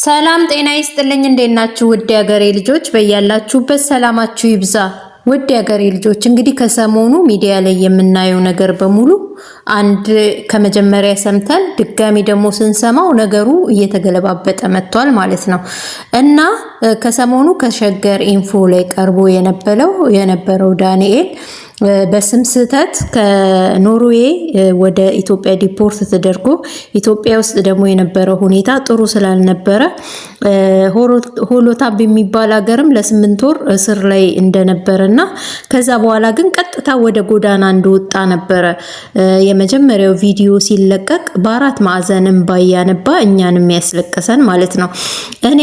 ሰላም ጤና ይስጥልኝ። እንዴት ናችሁ? ውድ ያገሬ ልጆች በያላችሁበት ሰላማችሁ ይብዛ። ውድ ያገሬ ልጆች እንግዲህ ከሰሞኑ ሚዲያ ላይ የምናየው ነገር በሙሉ አንድ ከመጀመሪያ ሰምተን ድጋሚ ደግሞ ስንሰማው ነገሩ እየተገለባበጠ መጥቷል ማለት ነው እና ከሰሞኑ ከሸገር ኢንፎ ላይ ቀርቦ የነበረው ዳንኤል በስም ስህተት ከኖርዌይ ወደ ኢትዮጵያ ዲፖርት ተደርጎ ኢትዮጵያ ውስጥ ደግሞ የነበረው ሁኔታ ጥሩ ስላልነበረ ሆሎታ በሚባል ሀገርም ለ8 ወር እስር ላይ እንደነበረና ከዛ በኋላ ግን ቀጥታ ወደ ጎዳና እንደወጣ ነበረ የመጀመሪያው ቪዲዮ ሲለቀቅ በአራት ማዕዘንም ባያነባ እኛንም ያስለቀሰን ማለት ነው። እኔ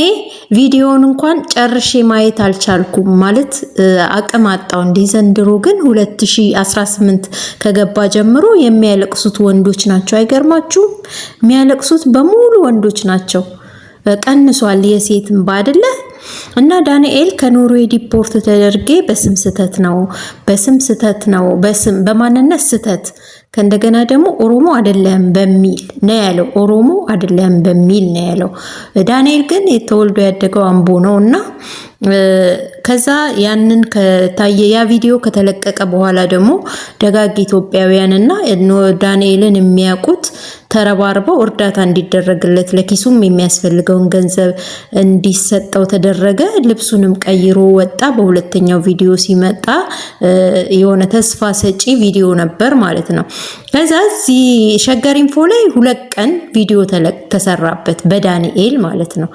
ቪዲዮውን እንኳን ጨርሼ ማየት አልቻልኩም ማለት አቅም አጣው። እንዲህ ዘንድሮ ግን 2018 ከገባ ጀምሮ የሚያለቅሱት ወንዶች ናቸው። አይገርማችሁም? የሚያለቅሱት በሙሉ ወንዶች ናቸው። ቀንሷል የሴትም ባደለ እና ዳንኤል ከኖርዌይ ዲፖርት ተደርጌ በስም ስህተት ነው በማንነት ስህተት ከእንደገና ደግሞ ኦሮሞ አይደለም በሚል ነው ያለው። ኦሮሞ አይደለም በሚል ነው ያለው። ዳንኤል ግን ተወልዶ ያደገው አምቦ ነውና ከዛ ያንን ከታየ ያ ቪዲዮ ከተለቀቀ በኋላ ደግሞ ደጋግ ኢትዮጵያውያንና ዳንኤልን የሚያውቁት ተረባርበው እርዳታ እንዲደረግለት ለኪሱም የሚያስፈልገውን ገንዘብ እንዲሰጠው ተደረገ። ልብሱንም ቀይሮ ወጣ። በሁለተኛው ቪዲዮ ሲመጣ የሆነ ተስፋ ሰጪ ቪዲዮ ነበር ማለት ነው። ከዛ እዚህ ሸገር ኢንፎ ላይ 2 ቀን ቪዲዮ ተሰራበት በዳንኤል ማለት ነው።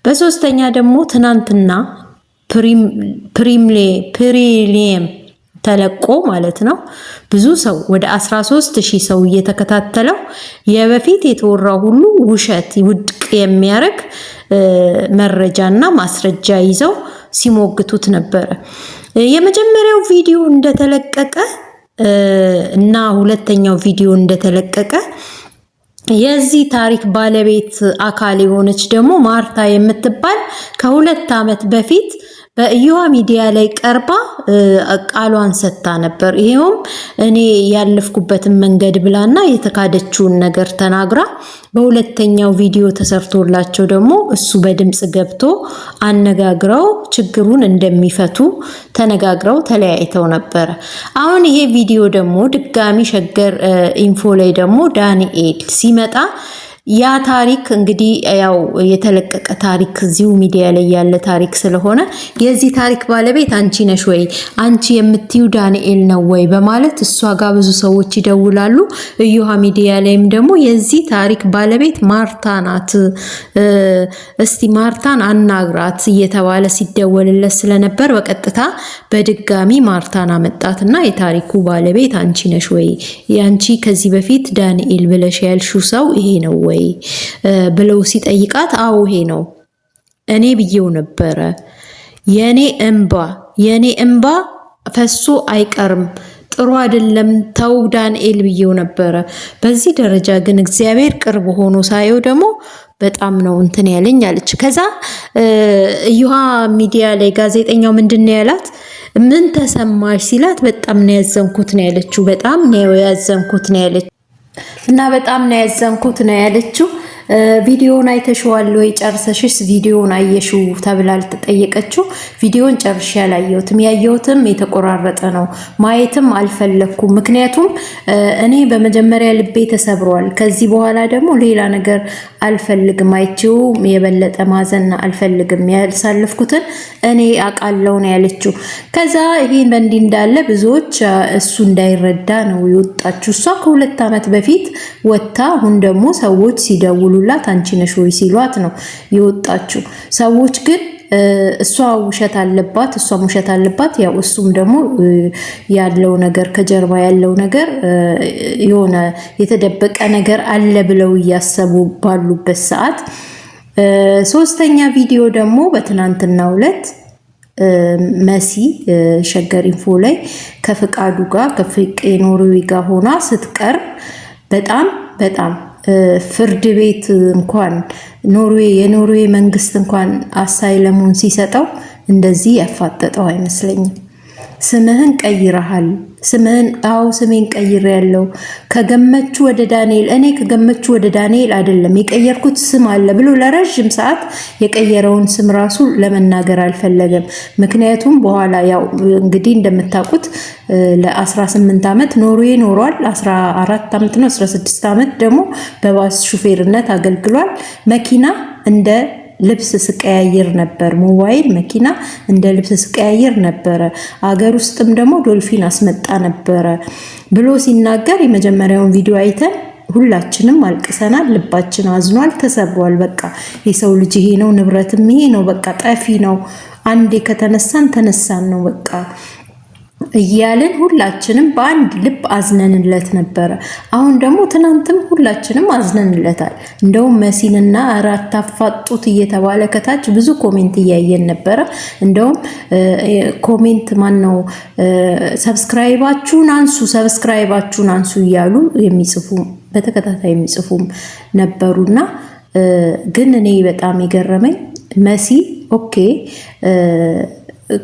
በሶስተኛ ደግሞ ትናንትና ፕሪሊየም ተለቆ ማለት ነው ብዙ ሰው ወደ 13000 ሰው እየተከታተለው የበፊት የተወራው ሁሉ ውሸት ውድቅ የሚያረግ መረጃና ማስረጃ ይዘው ሲሞግቱት ነበር። የመጀመሪያው ቪዲዮ እንደተለቀቀ እና ሁለተኛው ቪዲዮ እንደተለቀቀ የዚህ ታሪክ ባለቤት አካል የሆነች ደግሞ ማርታ የምትባል ከ2 ዓመት በፊት በኢዮሃ ሚዲያ ላይ ቀርባ ቃሏን ሰጥታ ነበር። ይሄውም እኔ ያለፍኩበትን መንገድ ብላና የተካደችውን ነገር ተናግራ በሁለተኛው ቪዲዮ ተሰርቶላቸው ደግሞ እሱ በድምጽ ገብቶ አነጋግረው ችግሩን እንደሚፈቱ ተነጋግረው ተለያይተው ነበር። አሁን ይሄ ቪዲዮ ደግሞ ድጋሚ ሸገር ኢንፎ ላይ ደግሞ ዳንኤል ሲመጣ ያ ታሪክ እንግዲህ ያው የተለቀቀ ታሪክ እዚሁ ሚዲያ ላይ ያለ ታሪክ ስለሆነ የዚህ ታሪክ ባለቤት አንቺ ነሽ ወይ አንቺ የምትዩ ዳንኤል ነው ወይ በማለት እሷ ጋር ብዙ ሰዎች ይደውላሉ። ኢዮሃ ሚዲያ ላይም ደግሞ የዚህ ታሪክ ባለቤት ማርታ ናት፣ እስቲ ማርታን አናግራት እየተባለ ሲደወልለት ስለነበር በቀጥታ በድጋሚ ማርታን አመጣትና የታሪኩ ባለቤት አንቺ ነሽ ወይ ያንቺ ከዚህ በፊት ዳንኤል ብለሽ ያልሽው ሰው ይሄ ነው ወይ ብለው ሲጠይቃት አዎ ይሄ ነው እኔ ብዬው ነበረ። የኔ እንባ ፈሶ አይቀርም ጥሩ አይደለም ተው ዳንኤል ብዬው ነበረ። በዚህ ደረጃ ግን እግዚአብሔር ቅርብ ሆኖ ሳየው ደግሞ በጣም ነው እንትን ያለኝ አለች። ከዛ ኢዮሃ ሚዲያ ላይ ጋዜጠኛው ምንድነው ያላት? ምን ተሰማሽ ሲላት በጣም ነው ያዘንኩት ነው ያለችው። በጣም ነው ያዘንኩት ነው ያለችው እና በጣም ነው ያዘንኩት ነው ያለችው። ቪዲዮውን አይተሽዋል ወይ ጨርሰሽስ ቪዲዮውን አየሽው ተብላ ተጠየቀችው። ቪዲዮውን ጨርሼ ያላየሁትም ያየሁትም የተቆራረጠ ነው ማየትም አልፈለኩም። ምክንያቱም እኔ በመጀመሪያ ልቤ ተሰብሯል። ከዚህ በኋላ ደግሞ ሌላ ነገር አልፈልግም፣ አይቼው የበለጠ ማዘን አልፈልግም፣ ያሳለፍኩትን እኔ አቃለው ነው ያለችው። ከዛ ይሄን በእንዲህ እንዳለ ብዙዎች እሱ እንዳይረዳ ነው የወጣችው። እሷ ከ2 ዓመት በፊት ወጣ። አሁን ደግሞ ሰዎች ሲደውሉላት አንቺ ነሽ ወይ ሲሏት ነው የወጣችው። ሰዎች ግን እሷ ውሸት አለባት ያው እሱም ደግሞ ያለው ነገር ከጀርባ ያለው ነገር የሆነ የተደበቀ ነገር አለ ብለው እያሰቡ ባሉበት ሰዓት ሶስተኛ ቪዲዮ ደግሞ በትናንትናው ዕለት መሲ ሸገር ኢንፎ ላይ ከፍቃዱ ጋር ከፍቄ ኖርዌይ ጋር ሆና ስትቀርብ በጣም ፍርድ ቤት እንኳን የኖርዌይ መንግስት እንኳን አሳይለሙን ሲሰጠው እንደዚህ ያፋጠጠው አይመስለኝም። ስምህን ቀይረሃል ስምን አው ስሜን ቀይሬያለሁ ከገመቹ ወደ ዳንኤል። እኔ ከገመቹ ወደ ዳንኤል አይደለም የቀየርኩት ስም አለ ብሎ ለረጅም ሰዓት የቀየረውን ስም ራሱ ለመናገር አልፈለገም። ምክንያቱም በኋላ ያው እንግዲህ እንደምታውቁት ለ18 ዓመት ኖርዌይ ኖሯል። 14 ዓመት ነው 16 ዓመት ደግሞ በባስ ሹፌርነት አገልግሏል። መኪና እንደ ልብስ ስቀያየር ነበር። ሞባይል መኪና እንደ ልብስ ስቀያየር ነበረ። አገር ውስጥም ደግሞ ዶልፊን አስመጣ ነበረ ብሎ ሲናገር የመጀመሪያውን ቪዲዮ አይተን ሁላችንም አልቅሰናል። ልባችን አዝኗል፣ ተሰብሯል። በቃ የሰው ልጅ ይሄ ነው፣ ንብረትም ይሄ ነው። በቃ ጠፊ ነው። አንዴ ከተነሳን ተነሳን ነው በቃ እያልን ሁላችንም በአንድ ልብ አዝነንለት ነበረ። አሁን ደግሞ ትናንትም ሁላችንም አዝነንለታል። እንደውም መሲንና አራት አፋጡት እየተባለ ከታች ብዙ ኮሜንት እያየን ነበረ። እንደውም ኮሜንት ማን ነው ሰብስክራይባችሁን አንሱ እያሉ የሚጽፉ በተከታታይ የሚጽፉም ነበሩና ግን እኔ በጣም የገረመኝ መሲ ኦኬ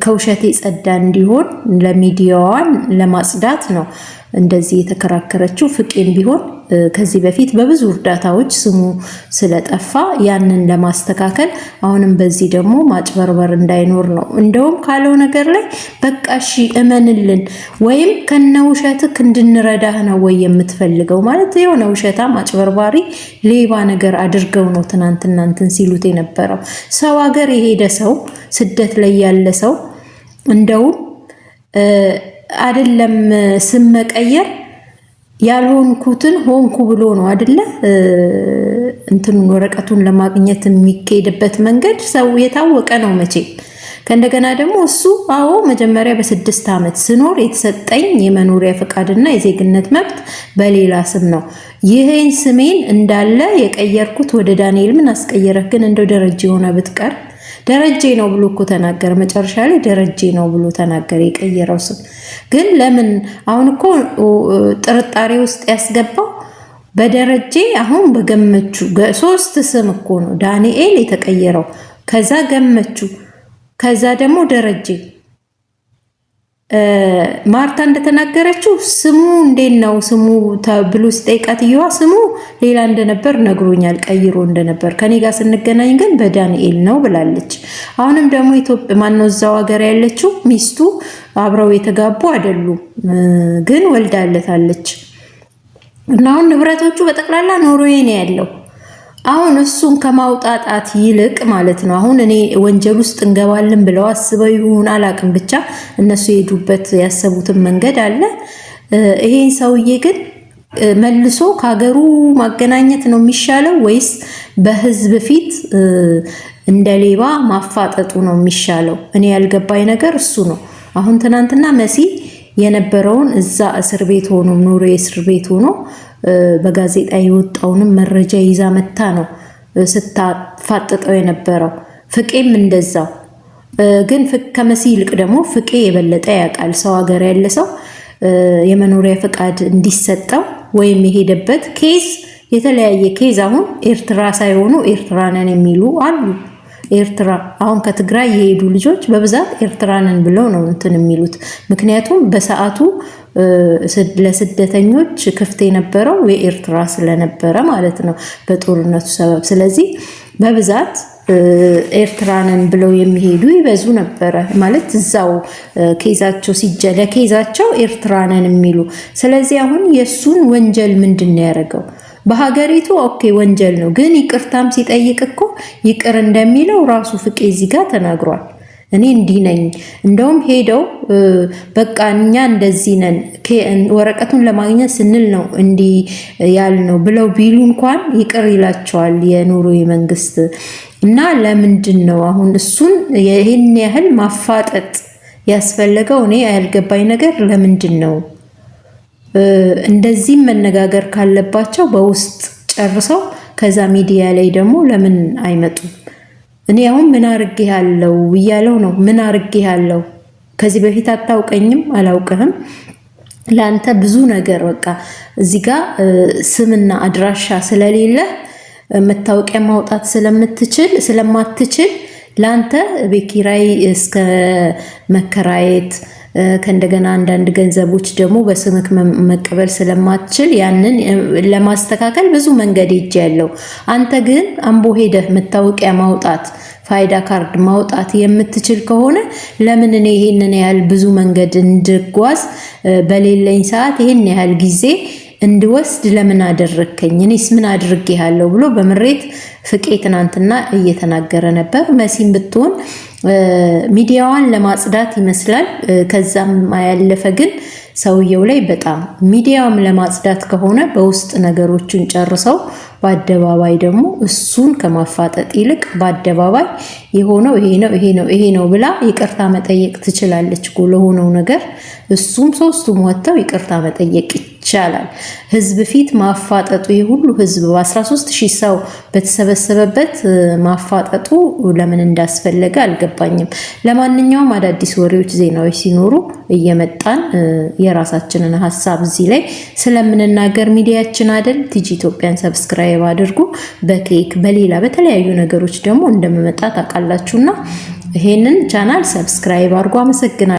ከውሸቴ ጸዳ እንዲሆን ለሚዲያዋን ለማጽዳት ነው እንደዚህ የተከራከረችው። ፍቄም ቢሆን ከዚህ በፊት በብዙ እርዳታዎች ስሙ ስለጠፋ ያንን ለማስተካከል አሁንም በዚህ ደግሞ ማጭበርበር እንዳይኖር ነው። እንደውም ካለው ነገር ላይ በቃ እሺ እመንልን ወይም ከነውሸትክ እንድንረዳህ ነው ወይ የምትፈልገው? ማለት የሆነ ውሸታ ማጭበርባሪ ሌባ ነገር አድርገው ነው ትናንትና እንትን ሲሉት የነበረው። ሰው ሀገር የሄደ ሰው ስደት ላይ ያለ ሰው እንደውም አይደለም ስም መቀየር ያልሆንኩትን ሆንኩ ብሎ ነው አይደለ እንትኑን ወረቀቱን ለማግኘት የሚካሄድበት መንገድ ሰው የታወቀ ነው መቼም። ከእንደገና ደግሞ እሱ አዎ መጀመሪያ በ6 ዓመት ስኖር የተሰጠኝ የመኖሪያ ፈቃድና የዜግነት መብት በሌላ ስም ነው። ይሄን ስሜን እንዳለ የቀየርኩት ወደ ዳንኤል። ምን አስቀየረህ ግን? እንደው ደረጀ ሆነ ብትቀር ደረጀ ነው ብሎ እኮ ተናገረ። መጨረሻ ላይ ደረጀ ነው ብሎ ተናገረ የቀየረው ስም። ግን ለምን አሁን እኮ ጥርጣሬ ውስጥ ያስገባው በደረጀ አሁን በገመቹ 3 ስም እኮ ነው ዳንኤል የተቀየረው። ከዛ ገመቹ፣ ከዛ ደግሞ ደረጀ። ማርታ እንደተናገረችው ስሙ እንዴት ነው ስሙ ተብሎ ሲጠይቃት ይዋ ስሙ ሌላ እንደነበር ነግሮኛል፣ ቀይሮ እንደነበር። ከኔ ጋር ስንገናኝ ግን በዳንኤል ነው ብላለች። አሁንም ደግሞ ኢትዮጵያ ማነው እዛው ሀገር ያለችው ሚስቱ አብረው የተጋቡ አይደሉም፣ ግን ወልዳለታለች። እና አሁን ንብረቶቹ በጠቅላላ ኖርዌይ ነው ያለው። አሁን እሱን ከማውጣጣት ይልቅ ማለት ነው አሁን እኔ ወንጀል ውስጥ እንገባለን ብለው አስበው ይሁን አላቅም፣ ብቻ እነሱ የሄዱበት ያሰቡትን መንገድ አለ። ይሄን ሰውዬ ግን መልሶ ከሀገሩ ማገናኘት ነው የሚሻለው ወይስ በህዝብ ፊት እንደ ሌባ ማፋጠጡ ነው የሚሻለው? እኔ ያልገባኝ ነገር እሱ ነው። አሁን ትናንትና መሲ የነበረውን እዛ እስር ቤት ሆኖ ኖርዌይ እስር ቤት ሆኖ በጋዜጣ የወጣውንም መረጃ ይዛ መታ ነው ስታፋጥጠው የነበረው። ፍቄም እንደዛው። ግን ከመሲ ይልቅ ደግሞ ፍቄ የበለጠ ያውቃል። ሰው ሀገር ያለ ሰው የመኖሪያ ፈቃድ እንዲሰጠው ወይም የሄደበት ኬዝ የተለያየ ኬዝ አሁን ኤርትራ ሳይሆኑ ኤርትራንን የሚሉ አሉ። ኤርትራ አሁን ከትግራይ የሄዱ ልጆች በብዛት ኤርትራንን ብለው ነው እንትን የሚሉት። ምክንያቱም በሰዓቱ ለስደተኞች ክፍት የነበረው የኤርትራ ስለነበረ ማለት ነው በጦርነቱ ሰበብ። ስለዚህ በብዛት ኤርትራንን ብለው የሚሄዱ ይበዙ ነበረ ማለት እዛው ኬዛቸው ሲጀለ ኬዛቸው ኤርትራንን የሚሉ። ስለዚህ አሁን የሱን ወንጀል ምንድነው ያደረገው? በሀገሪቱ ኦኬ ወንጀል ነው፣ ግን ይቅርታም ሲጠይቅ እኮ ይቅር እንደሚለው ራሱ ፍቄ እዚህ ጋር ተናግሯል። እኔ እንዲህ ነኝ፣ እንደውም ሄደው በቃ እኛ እንደዚህ ነን ወረቀቱን ለማግኘት ስንል ነው እንዲህ ያልነው ብለው ቢሉ እንኳን ይቅር ይላቸዋል የኖርዌይ መንግስት። እና ለምንድን ነው አሁን እሱን ይህን ያህል ማፋጠጥ ያስፈለገው? እኔ ያልገባኝ ነገር ለምንድን ነው? እንደዚህም መነጋገር ካለባቸው በውስጥ ጨርሰው ከዛ ሚዲያ ላይ ደግሞ ለምን አይመጡም? እኔ አሁን ምን አርጌሃለሁ እያለው ነው። ምን አርጌሃለሁ? ከዚህ በፊት አታውቀኝም፣ አላውቅህም። ለአንተ ብዙ ነገር በቃ እዚህ ጋር ስምና አድራሻ ስለሌለ መታወቂያ ማውጣት ስለማትችል ለአንተ ቤት ኪራይ እስከ መከራየት ከእንደገና አንዳንድ ገንዘቦች ደግሞ በስምክ መቀበል ስለማትችል ያንን ለማስተካከል ብዙ መንገድ ሄጃለሁ። አንተ ግን አምቦ ሄደህ መታወቂያ ማውጣት ፋይዳ ካርድ ማውጣት የምትችል ከሆነ ለምን እኔ ይሄንን ያህል ብዙ መንገድ እንድጓዝ በሌለኝ ሰዓት ይሄን ያህል ጊዜ እንድወስድ ለምን አደረከኝ? እኔስ ምን አድርጌሃለሁ ብሎ በምሬት ፍቄ ትናንትና እየተናገረ ነበር። መሲም ብትሆን ሚዲያዋን ለማጽዳት ይመስላል። ከዛም ያለፈ ግን ሰውየው ላይ በጣም ሚዲያውም ለማጽዳት ከሆነ በውስጥ ነገሮችን ጨርሰው በአደባባይ ደግሞ እሱን ከማፋጠጥ ይልቅ በአደባባይ የሆነው ይሄ ነው ብላ ይቅርታ መጠየቅ ትችላለች እኮ ለሆነው ነገር። እሱም ሶስቱም ወጥተው ይቅርታ መጠየቅ ይቻላል። ህዝብ ፊት ማፋጠጡ ይሄ ሁሉ ህዝብ በ13000 ሰው በተሰበሰበበት ማፋጠጡ ለምን እንዳስፈለገ አልገባኝም። ለማንኛውም አዳዲስ ወሬዎች፣ ዜናዎች ሲኖሩ እየመጣን የራሳችንን ሐሳብ እዚህ ላይ ስለምንናገር ሚዲያችን አይደል ቲጂ ኢትዮጵያን ሰብስክራይብ አድርጉ። በኬክ በሌላ በተለያዩ ነገሮች ደግሞ እንደምመጣ ታውቃላችሁና ይሄንን ቻናል ሰብስክራይብ አድርጉ። አመሰግናለሁ።